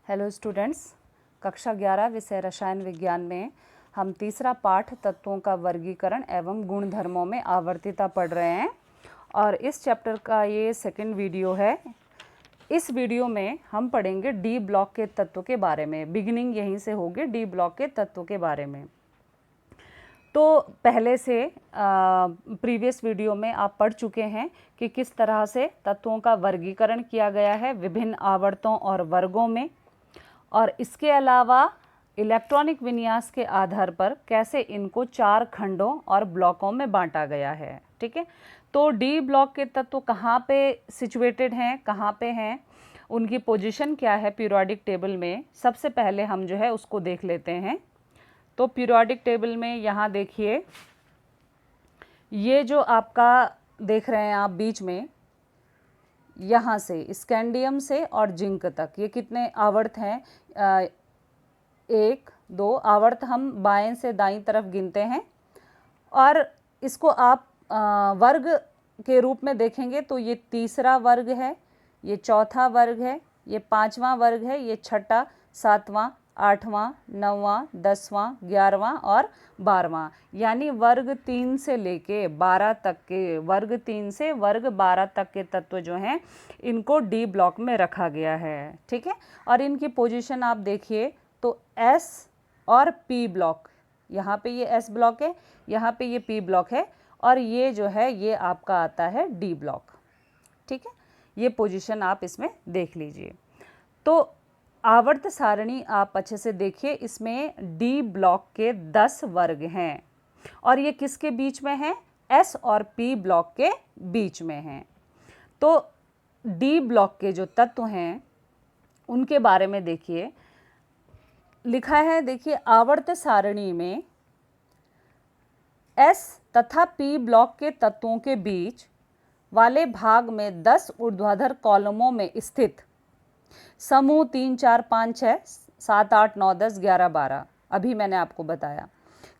Hello students, कक्षा 11 विषय रसायन विज्ञान में हम तीसरा पाठ तत्वों का वर्गीकरण एवं गुणधर्मों में आवर्तीता पढ़ रहे हैं और इस चैप्टर का ये सेकंड वीडियो है। इस वीडियो में हम पढ़ेंगे डी ब्लॉक के तत्व के बारे में। बिगिनिंग यहीं से होगी डी ब्लॉक के तत्व के बारे में। तो पहले से प्रीवियस वीडियो में आप पढ़ चुके हैं कि किस तरह से तत्वों का वर्गीकरण किया गया है विभिन्न आवर्तों और वर्गों में, और इसके अलावा इलेक्ट्रॉनिक विन्यास के आधार पर कैसे इनको 4 खंडों और ब्लॉकों में बांटा गया है। ठीक है, तो डी ब्लॉक के तत्व कहाँ पे सिचुएटेड हैं, कहाँ पे हैं, उनकी पोजीशन क्या है पीरियोडिक टेबल में, सबसे पहले हम जो है उसको देख लेते हैं। तो पीरियोडिक टेबल में यहाँ देखिए, ये जो आपका देख रहे हैं आप बीच में, यहाँ से स्कैंडियम से और जिंक तक ये कितने आवर्त हैं, 1 2 आवर्त हम बाएं से दाईं तरफ गिनते हैं। और इसको आप वर्ग के रूप में देखेंगे तो ये तीसरा वर्ग है, ये चौथा वर्ग है, ये 5वां वर्ग है, ये छठा, 7वां, 8वां, 9वां, 10वां, 11वां और 12वां, यानी वर्ग 3 से लेके 12 तक के, वर्ग 3 से वर्ग 12 तक के तत्व जो हैं इनको डी ब्लॉक में रखा गया है। ठीक है, और इनकी पोजीशन आप देखिए तो एस और पी ब्लॉक, यहाँ पे ये एस ब्लॉक है, यहाँ पे ये पी ब्लॉक है, और ये जो है ये आपका आता है डी ब्लॉक। ठीक है, ये पोजीशन आप इसमें देख लीजिए। तो आवर्त सारणी आप अच्छे से देखिए, इसमें डी ब्लॉक के 10 वर्ग हैं और ये किसके बीच में हैं, एस और पी ब्लॉक के बीच में हैं। तो डी ब्लॉक के जो तत्व हैं उनके बारे में देखिए, लिखा है, देखिए आवर्त सारणी में एस तथा पी ब्लॉक के तत्वों के बीच वाले भाग में 10 ऊर्ध्वाधर कॉलमों में स्थित समूह 3 4 5 6 7 8 9 10 11 12, अभी मैंने आपको बताया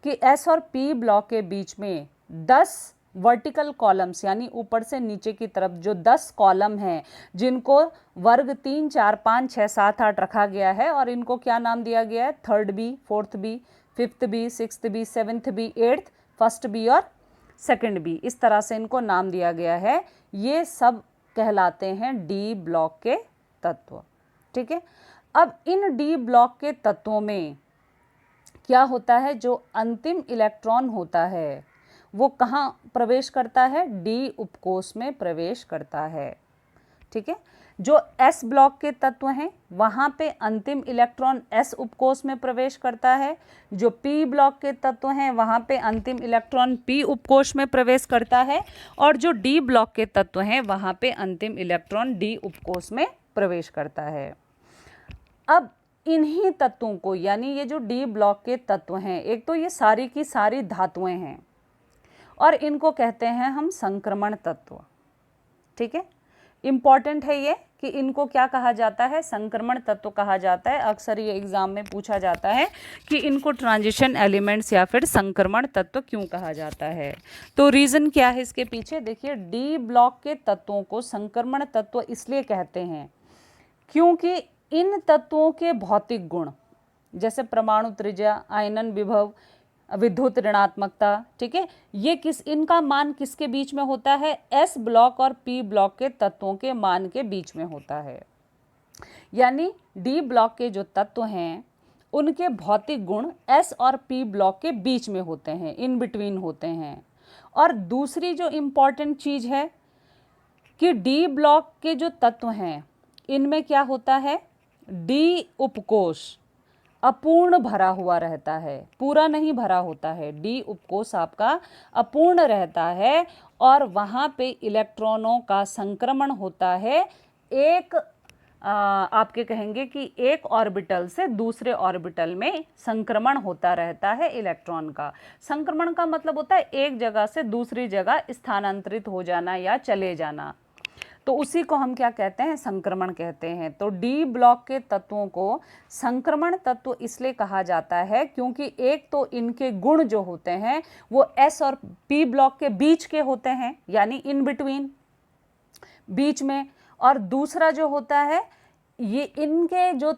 कि एस और पी ब्लॉक के बीच में 10 वर्टिकल कॉलम्स, यानी ऊपर से नीचे की तरफ जो 10 कॉलम हैं जिनको वर्ग 3 4 5 6 7 8 रखा गया है, और इनको क्या नाम दिया गया है, 3rd B, 4th B, 5th B, 6th B, 7th B, 8th, 1st B और 2nd बी, इस तरह से इनको नाम दिया गया है। ये सब कहलाते हैं डी ब्लॉक के तत्व। ठीक है, अब इन डी ब्लॉक के तत्वों में क्या होता है, जो अंतिम इलेक्ट्रॉन होता है वो कहाँ प्रवेश करता है, डी उपकोष में प्रवेश करता है। ठीक है, जो एस ब्लॉक के तत्व हैं वहाँ पे अंतिम इलेक्ट्रॉन एस उपकोष में प्रवेश करता है, जो पी ब्लॉक के तत्व हैं वहाँ पे अंतिम इलेक्ट्रॉन पी उपकोष में प्रवेश करता है, और जो डी ब्लॉक के तत्व हैं वहाँ पे अंतिम इलेक्ट्रॉन डी उपकोष में प्रवेश करता है। अब इन्हीं तत्वों को, यानी ये जो डी ब्लॉक के तत्व हैं, एक तो ये सारी की सारी धातुएं हैं और इनको कहते हैं हम संक्रमण तत्व। ठीक है, इम्पॉर्टेंट है ये कि इनको क्या कहा जाता है, संक्रमण तत्व कहा जाता है। अक्सर ये एग्जाम में पूछा जाता है कि इनको ट्रांजिशन एलिमेंट्स या फिर संक्रमण तत्व क्यों कहा जाता है। तो रीज़न क्या है इसके पीछे, देखिए डी ब्लॉक के तत्वों को संक्रमण तत्व इसलिए कहते हैं क्योंकि इन तत्वों के भौतिक गुण, जैसे परमाणु त्रिज्या, आयनन विभव, विद्युत ऋणात्मकता, ठीक है, ये इनका मान किसके बीच में होता है, एस ब्लॉक और पी ब्लॉक के तत्वों के मान के बीच में होता है। यानी डी ब्लॉक के जो तत्व हैं उनके भौतिक गुण एस और पी ब्लॉक के बीच में होते हैं, इन बिटवीन होते हैं। और दूसरी जो इम्पॉर्टेंट चीज़ है कि डी ब्लॉक के जो तत्व हैं इनमें क्या होता है, डी उपकोष अपूर्ण भरा हुआ रहता है, पूरा नहीं भरा होता है। डी उपकोष आपका अपूर्ण रहता है और वहाँ पे इलेक्ट्रॉनों का संक्रमण होता है। एक आपके कहेंगे कि एक ऑर्बिटल से दूसरे ऑर्बिटल में संक्रमण होता रहता है। इलेक्ट्रॉन का संक्रमण का मतलब होता है एक जगह से दूसरी जगह स्थानांतरित हो जाना या चले जाना, तो उसी को हम क्या कहते हैं, संक्रमण कहते हैं। तो डी ब्लॉक के तत्वों को संक्रमण तत्व इसलिए कहा जाता है क्योंकि एक तो इनके गुण जो होते हैं वो एस और पी ब्लॉक के बीच के होते हैं, यानी इन बिटवीन, बीच में, और दूसरा जो होता है ये इनके जो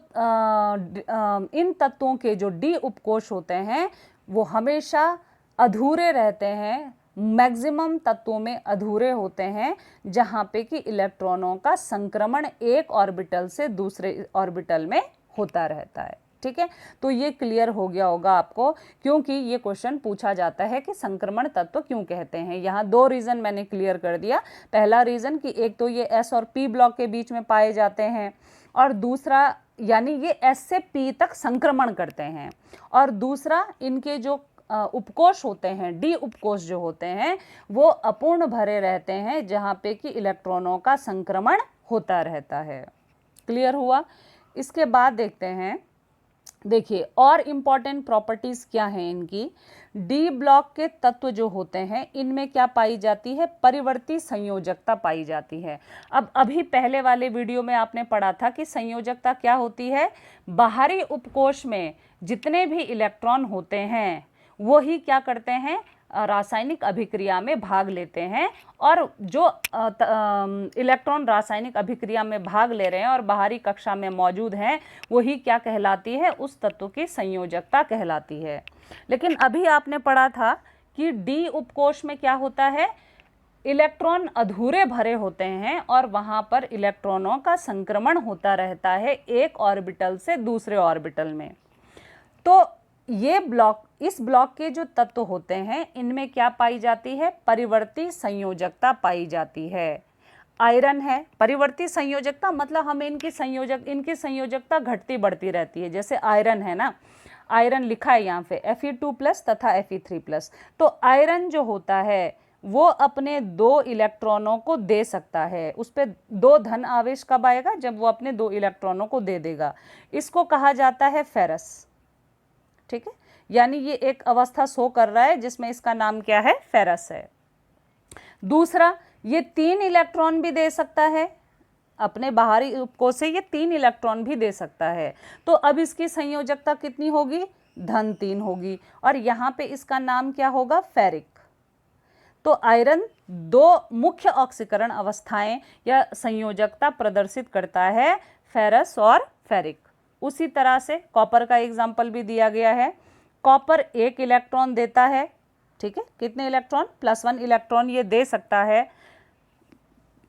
इन तत्वों के जो डी उपकोष होते हैं वो हमेशा अधूरे रहते हैं, मैक्सिमम तत्वों में अधूरे होते हैं, जहाँ पे कि इलेक्ट्रॉनों का संक्रमण एक ऑर्बिटल से दूसरे ऑर्बिटल में होता रहता है। ठीक है, तो ये क्लियर हो गया होगा आपको, क्योंकि ये क्वेश्चन पूछा जाता है कि संक्रमण तत्व क्यों कहते हैं। यहाँ दो रीजन मैंने क्लियर कर दिया। पहला रीजन कि एक तो ये एस और पी ब्लॉक के बीच में पाए जाते हैं, और दूसरा यानी ये एस से पी तक संक्रमण करते हैं, और दूसरा इनके जो उपकोष होते हैं, डी उपकोष जो होते हैं, वो अपूर्ण भरे रहते हैं, जहाँ पे कि इलेक्ट्रॉनों का संक्रमण होता रहता है। क्लियर हुआ। इसके बाद देखते हैं, देखिए और इम्पॉर्टेंट प्रॉपर्टीज क्या हैं इनकी। डी ब्लॉक के तत्व जो होते हैं इनमें क्या पाई जाती है, परिवर्ती संयोजकता पाई जाती है। अब अभी पहले वाले वीडियो में आपने पढ़ा था कि संयोजकता क्या होती है, बाहरी उपकोष में जितने भी इलेक्ट्रॉन होते हैं वो ही क्या करते हैं, रासायनिक अभिक्रिया में भाग लेते हैं, और जो इलेक्ट्रॉन रासायनिक अभिक्रिया में भाग ले रहे हैं और बाहरी कक्षा में मौजूद हैं, वही क्या कहलाती है, उस तत्व की संयोजकता कहलाती है। लेकिन अभी आपने पढ़ा था कि डी उपकोष में क्या होता है, इलेक्ट्रॉन अधूरे भरे होते हैं और वहाँ पर इलेक्ट्रॉनों का संक्रमण होता रहता है एक ऑर्बिटल से दूसरे ऑर्बिटल में। तो ये ब्लॉक, इस ब्लॉक के जो तत्व होते हैं इनमें क्या पाई जाती है, परिवर्ती संयोजकता पाई जाती है। आयरन है, परिवर्ती संयोजकता मतलब हमें इनकी संयोजकता घटती बढ़ती रहती है। जैसे आयरन है ना, आयरन लिखा है यहाँ पे Fe2+ तथा Fe3+। तो आयरन जो होता है वो अपने 2 इलेक्ट्रॉनों को दे सकता है, उस पर 2 धन आवेश कब आएगा, जब वो अपने 2 इलेक्ट्रॉनों को दे देगा। इसको कहा जाता है फेरस। ठीक है, यानी ये एक अवस्था शो कर रहा है जिसमें इसका नाम क्या है, फेरस है। दूसरा, ये 3 इलेक्ट्रॉन भी दे सकता है, अपने बाहरी उपकोष से ये 3 इलेक्ट्रॉन भी दे सकता है। तो अब इसकी संयोजकता कितनी होगी, धन 3 होगी, और यहाँ पे इसका नाम क्या होगा, फेरिक। तो आयरन 2 मुख्य ऑक्सीकरण अवस्थाएं या संयोजकता प्रदर्शित करता है, फेरस और फेरिक। उसी तरह से कॉपर का एग्जाम्पल भी दिया गया है। कॉपर 1 इलेक्ट्रॉन देता है, ठीक है, कितने इलेक्ट्रॉन, +1 इलेक्ट्रॉन ये दे सकता है,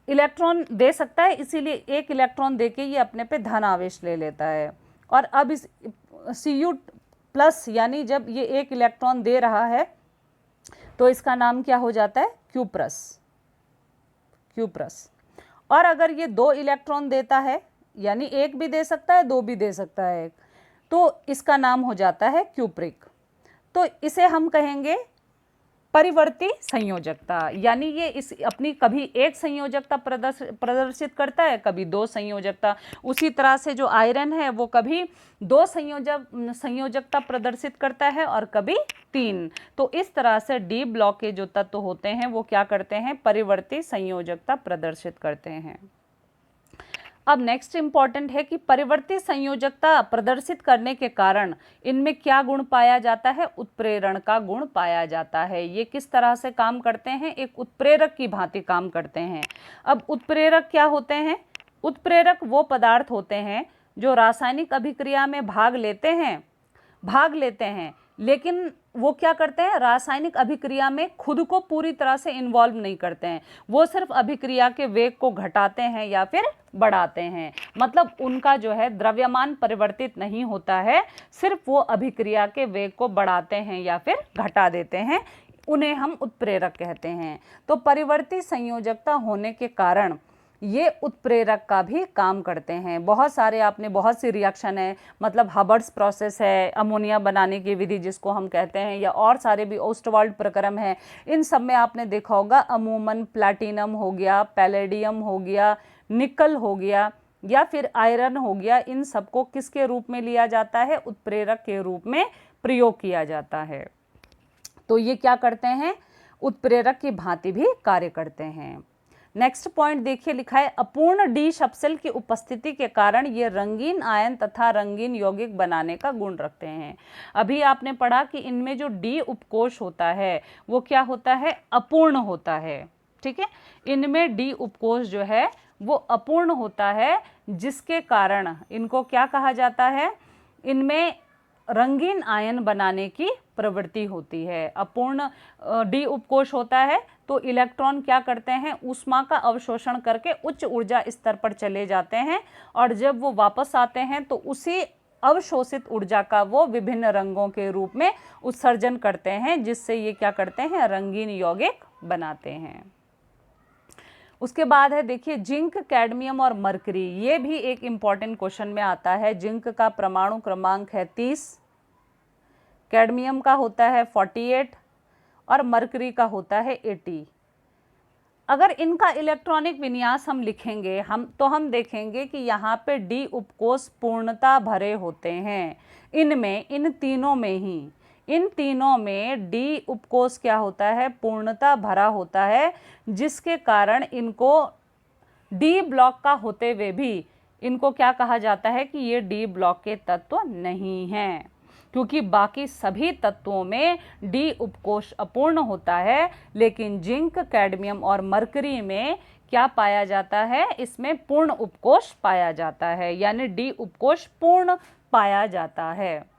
इलेक्ट्रॉन दे सकता है, इसीलिए 1 इलेक्ट्रॉन देके ये अपने पे धन आवेश ले लेता है। और अब इस Cu+ यानी जब ये 1 इलेक्ट्रॉन दे रहा है तो इसका नाम क्या हो जाता है, Cu+। और अगर ये 2 इलेक्ट्रॉन देता है, यानी 1 भी दे सकता है 2 भी दे सकता है, तो इसका नाम हो जाता है क्यूप्रिक। तो इसे हम कहेंगे परिवर्ती संयोजकता, यानी ये इस अपनी कभी एक संयोजकता प्रदर्शित करता है, कभी 2 संयोजकता। उसी तरह से जो आयरन है वो कभी 2 संयोजकता प्रदर्शित करता है और कभी 3। तो इस तरह से डी ब्लॉक के जो तत्व होते हैं वो क्या करते हैं, परिवर्ती संयोजकता प्रदर्शित करते हैं। अब नेक्स्ट इंपॉर्टेंट है कि परिवर्ती संयोजकता प्रदर्शित करने के कारण इनमें क्या गुण पाया जाता है, उत्प्रेरण का गुण पाया जाता है। ये किस तरह से काम करते हैं, एक उत्प्रेरक की भांति काम करते हैं। अब उत्प्रेरक क्या होते हैं, उत्प्रेरक वो पदार्थ होते हैं जो रासायनिक अभिक्रिया में भाग लेते हैं, लेकिन वो क्या करते हैं, रासायनिक अभिक्रिया में खुद को पूरी तरह से इन्वॉल्व नहीं करते हैं, वो सिर्फ अभिक्रिया के वेग को घटाते हैं या फिर बढ़ाते हैं। मतलब उनका जो है द्रव्यमान परिवर्तित नहीं होता है, सिर्फ वो अभिक्रिया के वेग को बढ़ाते हैं या फिर घटा देते हैं, उन्हें हम उत्प्रेरक कहते हैं। तो परिवर्ती संयोजकता होने के कारण ये उत्प्रेरक का भी काम करते हैं। बहुत सारे आपने बहुत सी रिएक्शन है, मतलब हबर्ट्स प्रोसेस है, अमोनिया बनाने की विधि जिसको हम कहते हैं, या और सारे भी ओस्टवाल्ड प्रक्रम है, इन सब में आपने देखा होगा अमूमन प्लैटिनम हो गया, पैलेडियम हो गया, निकल हो गया या फिर आयरन हो गया, इन सबको किसके रूप में लिया जाता है, उत्प्रेरक के रूप में प्रयोग किया जाता है। तो ये क्या करते हैं, उत्प्रेरक की भांति भी कार्य करते हैं। नेक्स्ट पॉइंट देखिए, लिखा है अपूर्ण डी सबसेल की उपस्थिति के कारण ये रंगीन आयन तथा रंगीन यौगिक बनाने का गुण रखते हैं। अभी आपने पढ़ा कि इनमें जो डी उपकोष होता है वो क्या होता है, अपूर्ण होता है। ठीक है, इनमें डी उपकोष जो है वो अपूर्ण होता है, जिसके कारण इनको क्या कहा जाता है, इनमें रंगीन आयन बनाने की प्रवृत्ति होती है। अपूर्ण डी उपकोष होता है तो इलेक्ट्रॉन क्या करते हैं, ऊष्मा का अवशोषण करके उच्च ऊर्जा स्तर पर चले जाते हैं और जब वो वापस आते हैं तो उसी अवशोषित ऊर्जा का वो विभिन्न रंगों के रूप में उत्सर्जन करते हैं, जिससे ये क्या करते हैं, रंगीन यौगिक बनाते हैं। उसके बाद है देखिए जिंक, कैडमियम और मरकरी, ये भी एक इम्पॉर्टेंट क्वेश्चन में आता है। जिंक का परमाणु क्रमांक है 30, कैडमियम का होता है 48 और मरकरी का होता है 80। अगर इनका इलेक्ट्रॉनिक विन्यास हम लिखेंगे हम देखेंगे कि यहाँ पे डी उपकोष पूर्णता भरे होते हैं। इन तीनों में डी उपकोष क्या होता है, पूर्णता भरा होता है, जिसके कारण इनको डी ब्लॉक का होते हुए भी इनको क्या कहा जाता है कि ये डी ब्लॉक के तत्व नहीं हैं, क्योंकि बाकी सभी तत्वों में डी उपकोष अपूर्ण होता है, लेकिन जिंक, कैडमियम और मरकरी में क्या पाया जाता है, इसमें पूर्ण उपकोष पाया जाता है, यानी डी उपकोष पूर्ण पाया जाता है।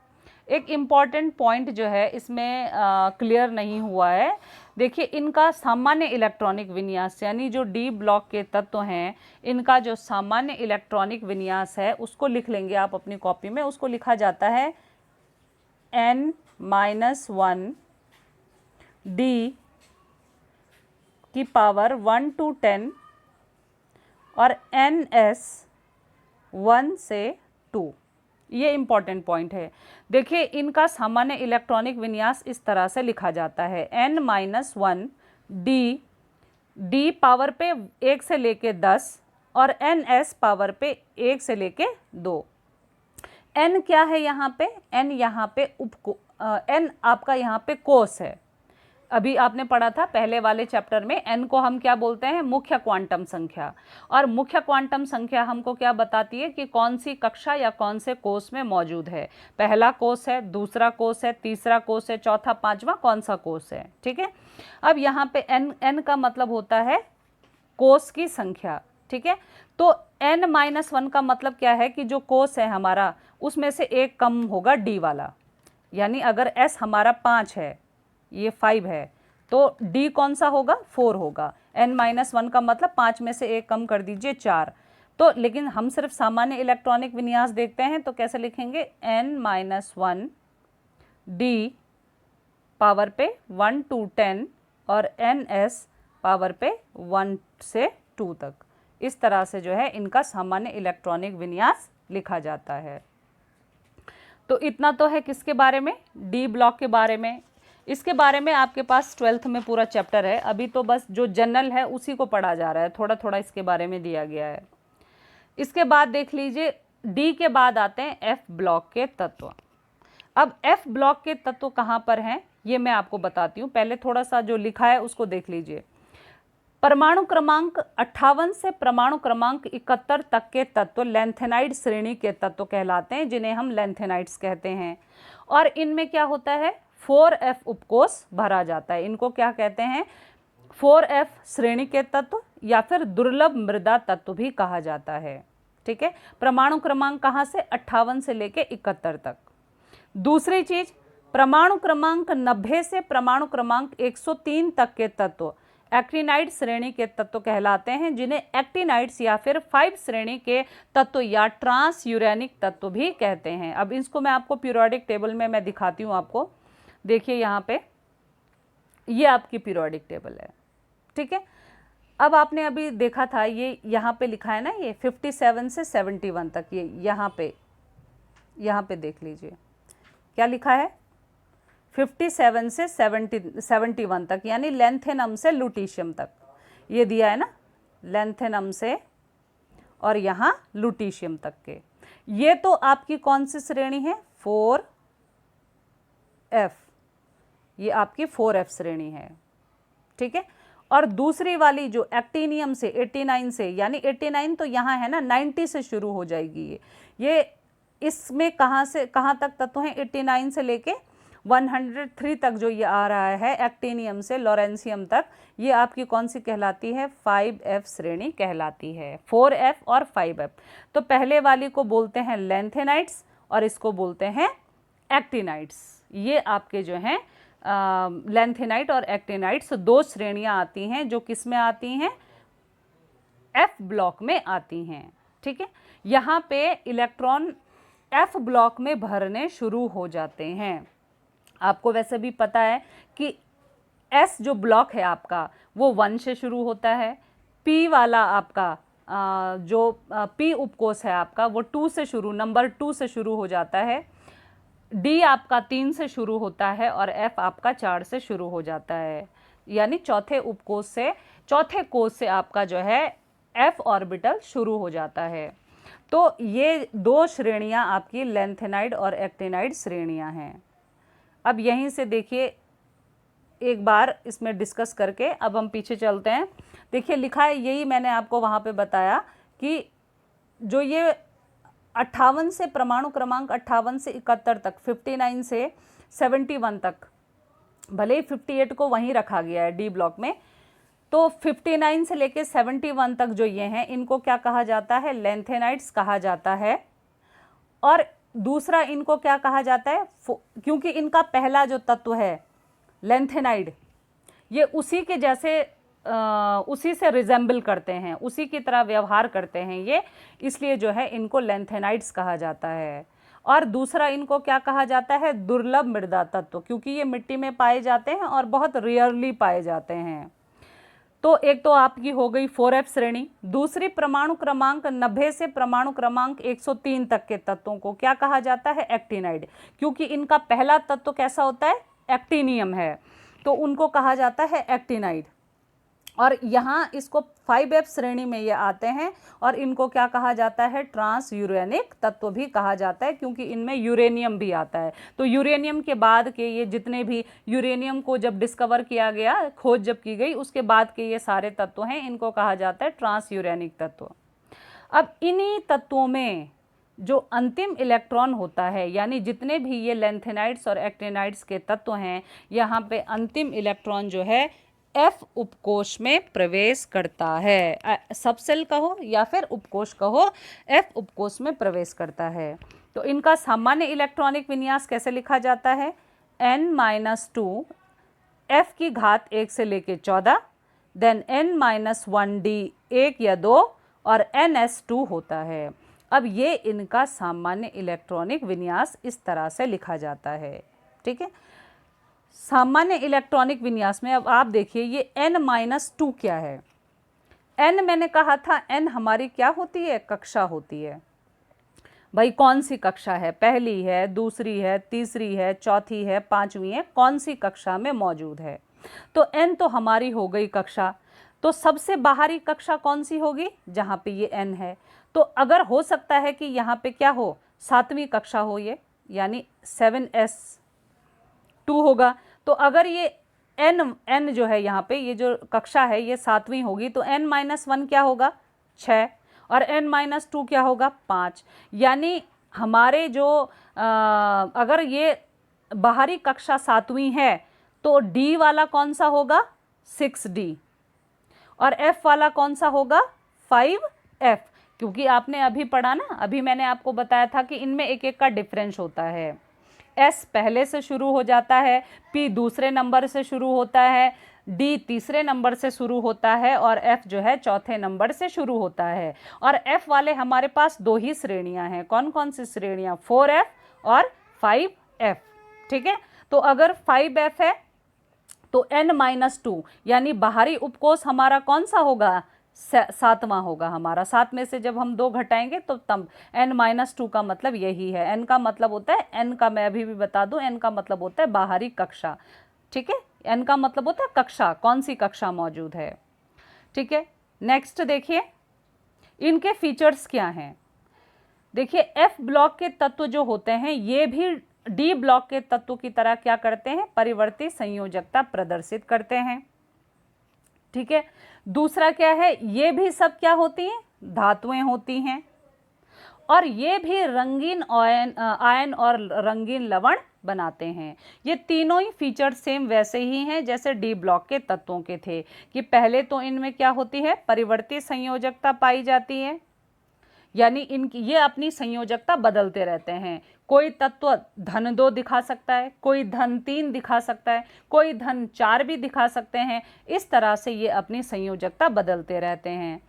एक इम्पॉर्टेंट पॉइंट जो है इसमें क्लियर नहीं हुआ है, देखिए इनका सामान्य इलेक्ट्रॉनिक विन्यास, यानी जो डी ब्लॉक के तत्व हैं इनका जो सामान्य इलेक्ट्रॉनिक विन्यास है उसको लिख लेंगे आप अपनी कॉपी में। उसको लिखा जाता है n-1 d की पावर 1 to 10 और ns 1 से 2। ये इम्पॉर्टेंट पॉइंट है। देखिए इनका सामान्य इलेक्ट्रॉनिक विन्यास इस तरह से लिखा जाता है n-1 d पावर पे 1 से लेके 10 और ns पावर पे 1 से लेके 2। n क्या है यहाँ पे, n यहाँ पे n आपका यहाँ पे कोष है। अभी आपने पढ़ा था पहले वाले चैप्टर में, n को हम क्या बोलते हैं, मुख्य क्वांटम संख्या। और मुख्य क्वांटम संख्या हमको क्या बताती है कि कौन सी कक्षा या कौन से कोष में मौजूद है। पहला कोष है, दूसरा कोष है, तीसरा कोष है, चौथा, पांचवा कौन सा कोष है, ठीक है। अब यहाँ पे n का मतलब होता है कोष की संख्या, ठीक है। तो n-1 का मतलब क्या है कि जो कोष है हमारा उसमें से एक कम होगा d वाला, यानी अगर s हमारा 5 है, ये 5 है, तो d कौन सा होगा, 4 होगा। n-1 का मतलब 5 में से एक कम कर दीजिए, 4। तो लेकिन हम सिर्फ सामान्य इलेक्ट्रॉनिक विन्यास देखते हैं, तो कैसे लिखेंगे, n-1 d पावर पे 1 to 10 और ns पावर पे 1 से 2 तक। इस तरह से जो है इनका सामान्य इलेक्ट्रॉनिक विन्यास लिखा जाता है। तो इतना तो है किसके बारे में, डी ब्लॉक के बारे में। इसके बारे में आपके पास 12th में पूरा चैप्टर है, अभी तो बस जो जनरल है उसी को पढ़ा जा रहा है, थोड़ा थोड़ा इसके बारे में दिया गया है। इसके बाद देख लीजिए डी के बाद आते हैं एफ ब्लॉक के तत्व। अब एफ ब्लॉक के तत्व कहाँ पर हैं ये मैं आपको बताती हूँ। पहले थोड़ा सा जो लिखा है उसको देख लीजिए। परमाणु क्रमांक 58 से परमाणु क्रमांक 71 तक के तत्व लैंथेनाइड श्रेणी के तत्व कहलाते हैं, जिन्हें हम लैंथेनाइड्स कहते हैं। और इनमें क्या होता है, 4f उपकोष भरा जाता है। इनको क्या कहते हैं, 4f श्रेणी के तत्व या फिर दुर्लभ मृदा तत्व भी कहा जाता है, ठीक है। परमाणु क्रमांक कहाँ से, 58 से लेके 71 तक। दूसरी चीज, परमाणु क्रमांक 90 से परमाणु क्रमांक 103 तक के तत्व एक्टिनाइड श्रेणी के तत्व कहलाते हैं, जिन्हें एक्टिनाइड्स या फिर 5 श्रेणी के तत्व या ट्रांस यूरेनिक तत्व भी कहते हैं। अब इसको मैं आपको पीरियोडिक टेबल में मैं दिखाती हूँ आपको। देखिए यहाँ पे ये आपकी पीरियोडिक टेबल है, ठीक है। अब आपने अभी देखा था ये यहाँ पे लिखा है ना, ये 57 से 71 तक, ये यहाँ पे देख लीजिए क्या लिखा है, 57 से 71 तक, यानी लैंथेनम से लुटीशियम तक ये दिया है ना, लैंथेनम से और यहाँ लुटीशियम तक के। ये तो आपकी कौन सी श्रेणी है, 4f, ये आपकी 4f श्रेणी है, ठीक है। और दूसरी वाली जो एक्टिनियम से 89 से, यानी 89 तो यहाँ है ना, 90 से शुरू हो जाएगी ये इसमें कहाँ से कहाँ तक तत्व हैं, 89 से लेके 103 तक जो ये आ रहा है एक्टिनियम से लॉरेंसियम तक, ये आपकी कौन सी कहलाती है? 5F श्रेणी कहलाती है, 4F और 5F। तो पहले वाली को बोलते हैं लैंथेनाइड्स और इसको बोलते हैं एक्टिनाइड्स। ये आपके जो हैं लैंथेनाइड और एक्टिनाइड्स दो श्रेणियां आती हैं जो किस में आती हैं? F ब्लॉक में आती हैं। ठीक है, यहाँ पे इलेक्ट्रॉन F ब्लॉक में भरने शुरू हो जाते हैं। आपको वैसे भी पता है कि S जो ब्लॉक है आपका वो 1 से शुरू होता है, P वाला आपका जो P उपकोष है आपका वो 2 से शुरू, नंबर 2 से शुरू हो जाता है, D आपका 3 से शुरू होता है और F आपका 4 से शुरू हो जाता है। यानी चौथे उपकोष से, चौथे कोष से आपका जो है F ऑर्बिटल शुरू हो जाता है। तो ये दो श्रेणियां आपकी लैंथेनाइड और एक्टिनाइड श्रेणियां हैं। अब यहीं से देखिए एक बार इसमें डिस्कस करके अब हम पीछे चलते हैं। देखिए लिखा है, यही मैंने आपको वहाँ पे बताया कि जो ये 58 से परमाणु क्रमांक 58 से 71 तक, 59 से 71 तक, भले ही 58 को वहीं रखा गया है डी ब्लॉक में, तो 59 से लेके 71 तक जो ये हैं इनको क्या कहा जाता है? लैंथेनाइड्स कहा जाता है। और दूसरा इनको क्या कहा जाता है? क्योंकि इनका पहला जो तत्व है लैंथेनाइड, ये उसी के जैसे उसी से रिजेंबल करते हैं, उसी की तरह व्यवहार करते हैं ये, इसलिए जो है इनको लैंथेनाइड्स कहा जाता है। और दूसरा इनको क्या कहा जाता है? दुर्लभ मृदा तत्व, क्योंकि ये मिट्टी में पाए जाते हैं और बहुत रेयरली पाए जाते हैं। तो एक तो आपकी हो गई 4F श्रेणी। दूसरी परमाणु क्रमांक 90 से परमाणु क्रमांक 103 तक के तत्वों को क्या कहा जाता है? एक्टिनाइड, क्योंकि इनका पहला तत्व कैसा होता है? एक्टिनियम है, तो उनको कहा जाता है एक्टिनाइड। और यहाँ इसको 5F श्रेणी में ये आते हैं और इनको क्या कहा जाता है? ट्रांस यूरेनिक तत्व भी कहा जाता है, क्योंकि इनमें यूरेनियम भी आता है। तो यूरेनियम के बाद के ये जितने भी, यूरेनियम को जब डिस्कवर किया गया, खोज जब की गई, उसके बाद के ये सारे तत्व हैं, इनको कहा जाता है ट्रांस यूरेनिक तत्व। अब इन्हीं तत्वों में जो अंतिम इलेक्ट्रॉन होता है, यानी जितने भी ये लैंथेनाइड्स और एक्टिनाइड्स के तत्व हैं, यहाँ पे अंतिम इलेक्ट्रॉन जो है F उपकोष में प्रवेश करता है। सबसेल कहो या फिर उपकोष कहो, F उपकोष में प्रवेश करता है। तो इनका सामान्य इलेक्ट्रॉनिक विन्यास कैसे लिखा जाता है? n-2 F की घात 1 से लेके 14, देन n-1D 1 या 2 और ns2 होता है। अब ये इनका सामान्य इलेक्ट्रॉनिक विन्यास इस तरह से लिखा जाता है। ठीक है, सामान्य इलेक्ट्रॉनिक विन्यास में अब आप देखिए ये n-2 क्या है? n मैंने कहा था, n हमारी क्या होती है? कक्षा होती है। भाई कौन सी कक्षा है? पहली है, दूसरी है, तीसरी है, चौथी है, पांचवी है, कौन सी कक्षा में मौजूद है? तो n तो हमारी हो गई कक्षा, तो सबसे बाहरी कक्षा कौन सी होगी? जहाँ पे ये n है। तो अगर हो सकता है कि यहाँ पे क्या हो? 7वीं कक्षा हो ये, यानी 7s2 होगा। तो अगर ये n जो है यहाँ पे, ये जो कक्षा है ये 7वीं होगी, तो n-1 क्या होगा? 6 और n-2 क्या होगा? 5। यानी हमारे जो अगर ये बाहरी कक्षा 7वीं है तो D वाला कौन सा होगा? 6D और F वाला कौन सा होगा? 5F, क्योंकि आपने अभी पढ़ा ना, अभी मैंने आपको बताया था कि इनमें एक एक का डिफरेंस होता है। S पहले से शुरू हो जाता है, P दूसरे नंबर से शुरू होता है, D तीसरे नंबर से शुरू होता है और F जो है चौथे नंबर से शुरू होता है। और F वाले हमारे पास दो ही श्रेणियां हैं। कौन कौन सी श्रेणियां? 4F और 5F। ठीक है, तो अगर 5F है तो n-2 यानी बाहरी उपकोष हमारा कौन सा होगा? 7वां होगा हमारा। 7 में से जब हम 2 घटाएंगे तो तब n-2 का मतलब यही है। n का मतलब होता है, n का मैं अभी भी बता दूं, n का मतलब होता है बाहरी कक्षा। ठीक है, n का मतलब होता है कक्षा, कौन सी कक्षा मौजूद है। ठीक है, नेक्स्ट देखिए इनके फीचर्स क्या हैं। देखिए F ब्लॉक के तत्व जो होते हैं ये भी D ब्लॉक के तत्व की तरह क्या करते हैं? परिवर्ती संयोजकता प्रदर्शित करते हैं। ठीक है, दूसरा क्या है? ये भी सब क्या होती हैं? धातुएं होती हैं। और ये भी रंगीन आयन और रंगीन लवण बनाते हैं। ये तीनों ही फीचर सेम वैसे ही हैं जैसे डी ब्लॉक के तत्वों के थे कि पहले तो इनमें क्या होती है, परिवर्ती संयोजकता पाई जाती है, यानी इनकी ये अपनी संयोजकता बदलते रहते हैं। कोई तत्व धन 2 दिखा सकता है, कोई धन 3 दिखा सकता है, कोई धन 4 भी दिखा सकते हैं। इस तरह से ये अपनी संयोजकता बदलते रहते हैं।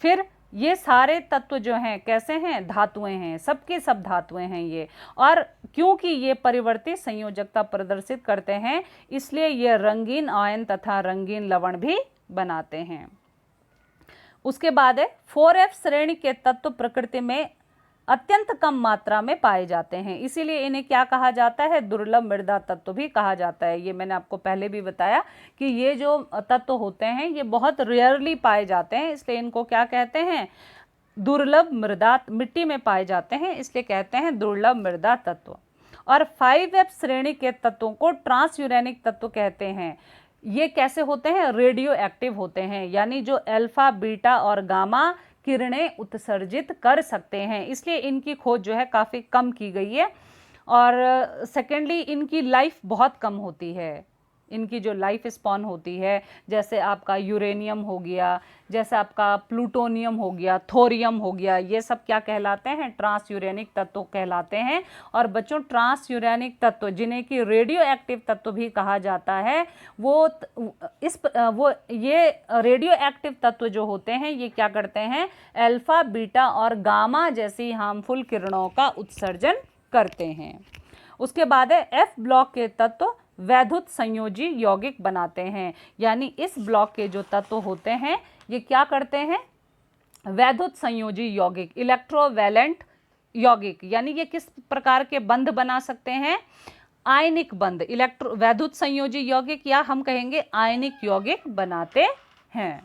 फिर ये सारे तत्व जो हैं कैसे हैं, धातुएं हैं, सबके सब धातुएं हैं ये। और क्योंकि ये परिवर्तित संयोजकता प्रदर्शित करते हैं इसलिए ये रंगीन आयन तथा रंगीन लवण भी बनाते हैं। उसके बाद है 4f श्रेणी के तत्व प्रकृति में अत्यंत कम मात्रा में पाए जाते हैं, इसीलिए इन्हें क्या कहा जाता है, दुर्लभ मृदा तत्व भी कहा जाता है। ये मैंने आपको पहले भी बताया कि ये जो तत्व होते हैं ये बहुत रेयरली पाए जाते हैं, इसलिए इनको क्या कहते हैं, दुर्लभ मृदा, मिट्टी में पाए जाते हैं इसलिए कहते हैं दुर्लभ मृदा तत्व। और 5f श्रेणी के तत्वों को ट्रांसयूरेनिक तत्व कहते हैं। ये कैसे होते हैं, रेडियो एक्टिव होते हैं, यानी जो अल्फा, बीटा और गामा किरणें उत्सर्जित कर सकते हैं, इसलिए इनकी खोज जो है काफ़ी कम की गई है। और सेकेंडली इनकी लाइफ बहुत कम होती है, इनकी जो लाइफ स्पॉन होती है, जैसे आपका यूरेनियम हो गया, जैसे आपका प्लूटोनियम हो गया, थोरियम हो गया, ये सब क्या कहलाते हैं, ट्रांसयूरेनिक तत्व कहलाते हैं। और बच्चों ट्रांसयूरेनिक तत्व जिन्हें कि रेडियो एक्टिव तत्व भी कहा जाता है, ये रेडियो एक्टिव तत्व जो होते हैं ये क्या करते हैं, अल्फा, बीटा और गामा जैसी हार्मफुल किरणों का उत्सर्जन करते हैं। उसके बाद है एफ ब्लॉक के तत्व वैद्युत संयोजी यौगिक बनाते हैं, यानी इस ब्लॉक के जो तत्व होते हैं ये क्या करते हैं, वैद्युत संयोजी यौगिक, इलेक्ट्रोवैलेंट यौगिक, यानी ये किस प्रकार के बंध बना सकते हैं, आयनिक बंध, वैद्युत संयोजी यौगिक या हम कहेंगे आयनिक यौगिक बनाते हैं।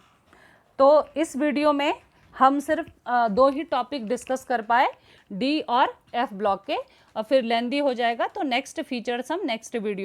तो इस वीडियो में हम सिर्फ 2 ही टॉपिक डिस्कस कर पाए, डी और एफ ब्लॉक के, और फिर लेंदी हो जाएगा, तो नेक्स्ट फीचर्स हम नेक्स्ट वीडियो